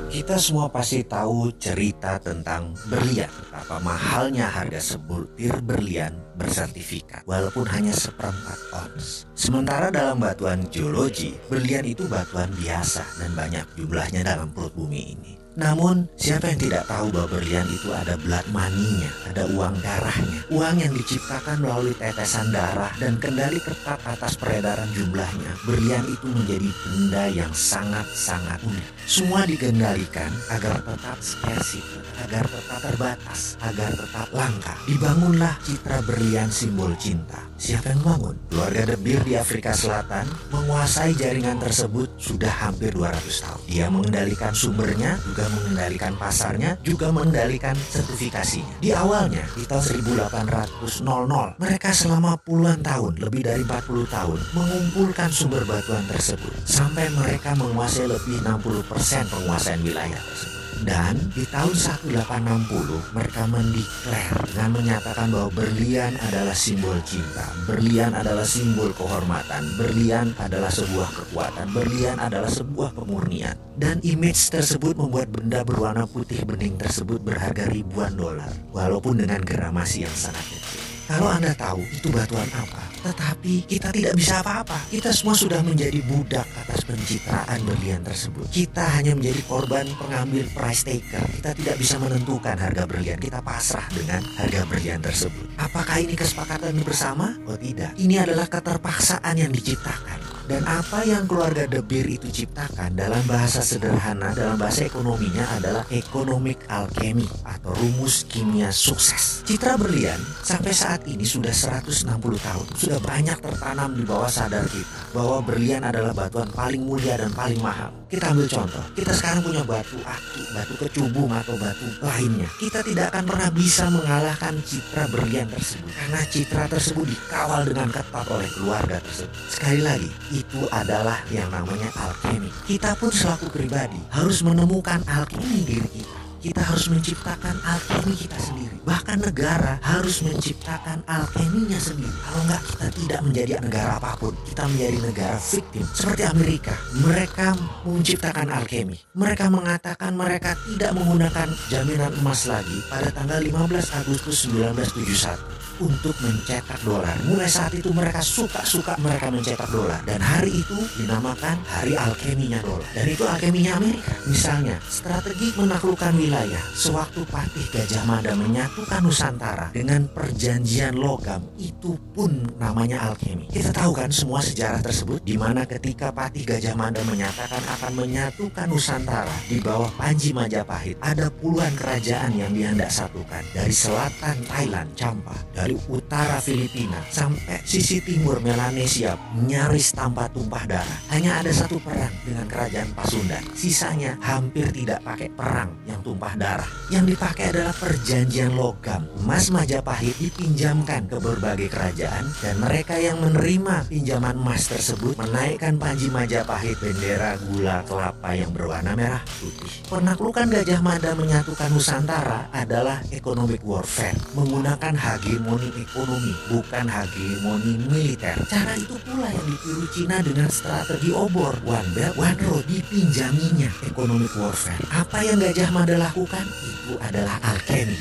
Kita semua pasti tahu cerita tentang berlian, betapa mahalnya harga sebutir berlian bersertifikat, walaupun hanya seperempat ons. Sementara dalam batuan geologi, berlian itu batuan biasa dan banyak jumlahnya dalam perut bumi ini. Namun, siapa yang tidak tahu bahwa berlian itu ada blood money-nya, ada uang darahnya. Uang yang diciptakan melalui tetesan darah dan kendali ketat atas peredaran jumlahnya. Berlian itu menjadi benda yang sangat-sangat unik. Semua dikendalikan agar tetap scarcity, agar tetap terbatas, agar tetap langka. Dibangunlah citra berlian simbol cinta. Siapa yang bangun? Keluarga De Beer di Afrika Selatan menguasai jaringan tersebut sudah hampir 200 tahun. Dia mengendalikan sumbernya, juga mengendalikan pasarnya, juga mengendalikan sertifikasinya. Di awalnya, di tahun 1800, mereka selama puluhan tahun, lebih dari 40 tahun, mengumpulkan sumber batuan tersebut. Sampai mereka menguasai lebih 60% penguasaan wilayah tersebut. Dan di tahun 1860 mereka mendeklar dengan menyatakan bahwa berlian adalah simbol cinta, berlian adalah simbol kehormatan, berlian adalah sebuah kekuatan, berlian adalah sebuah pemurnian. Dan image tersebut membuat benda berwarna putih bening tersebut berharga ribuan dolar, walaupun dengan gramasi yang sangat kecil. Kalau Anda tahu itu batuan apa, tetapi kita tidak bisa apa-apa. Kita semua sudah menjadi budak atas pencitraan berlian tersebut. Kita hanya menjadi korban pengambil price taker. Kita tidak bisa menentukan harga berlian. Kita pasrah dengan harga berlian tersebut. Apakah ini kesepakatan bersama? Oh tidak. Ini adalah keterpaksaan yang diciptakan. Dan apa yang keluarga De Beer itu ciptakan dalam bahasa sederhana, dalam bahasa ekonominya adalah economic alchemy atau rumus kimia sukses. Citra berlian sampai saat ini sudah 160 tahun. Sudah banyak tertanam di bawah sadar kita bahwa berlian adalah batuan paling mulia dan paling mahal. Kita ambil contoh, kita sekarang punya batu aki, batu kecubung atau batu lainnya. Kita tidak akan pernah bisa mengalahkan citra berlian tersebut karena citra tersebut dikawal dengan ketat oleh keluarga tersebut. Sekali lagi, itu adalah yang namanya alkemi. Kita pun selaku pribadi harus menemukan alkemi diri kita. Kita harus menciptakan alkemi kita sendiri. Bahkan negara harus menciptakan alkeminya sendiri. Kalau enggak, kita tidak menjadi negara apapun. Kita menjadi negara victim. Seperti Amerika, mereka menciptakan alkemi. Mereka mengatakan mereka tidak menggunakan jaminan emas lagi pada tanggal 15 Agustus 1971 untuk mencetak dolar. Mulai saat itu mereka suka mereka mencetak dolar. Dan hari itu dinamakan hari alkeminya dolar. Dan itu alkeminya Amerika. Misalnya, strategi menaklukkan wilayah sewaktu Patih Gajah Mada menyatukan Nusantara dengan perjanjian logam, itu pun namanya alkemi. Kita tahu kan semua sejarah tersebut, di mana ketika Patih Gajah Mada menyatakan akan menyatukan Nusantara di bawah Panji Majapahit, ada puluhan kerajaan yang dihendak satukan. Dari selatan Thailand, Champa, dari utara Filipina sampai sisi timur Melanesia, nyaris tanpa tumpah darah. Hanya ada satu perang dengan kerajaan Pasundan. Sisanya hampir tidak pakai perang yang tumpah darah. Yang dipakai adalah perjanjian logam. Emas Majapahit dipinjamkan ke berbagai kerajaan dan mereka yang menerima pinjaman emas tersebut menaikkan Panji Majapahit bendera gula kelapa yang berwarna merah putih. Penaklukan Gajah Mada menyatukan Nusantara adalah economic warfare, menggunakan hegemoni ekonomi, bukan hegemoni militer. Cara itu pula yang ditiru Cina dengan strategi obor, one belt, one road, dipinjaminya economic warfare. Apa yang Gajah Mada lakukan? Itu adalah alkemi.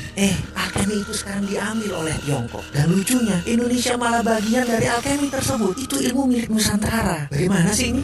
Alkemi itu sekarang diambil oleh Tiongkok. Dan lucunya, Indonesia malah bagian dari alkemi tersebut. Itu ilmu milik Nusantara. Bagaimana sih ini?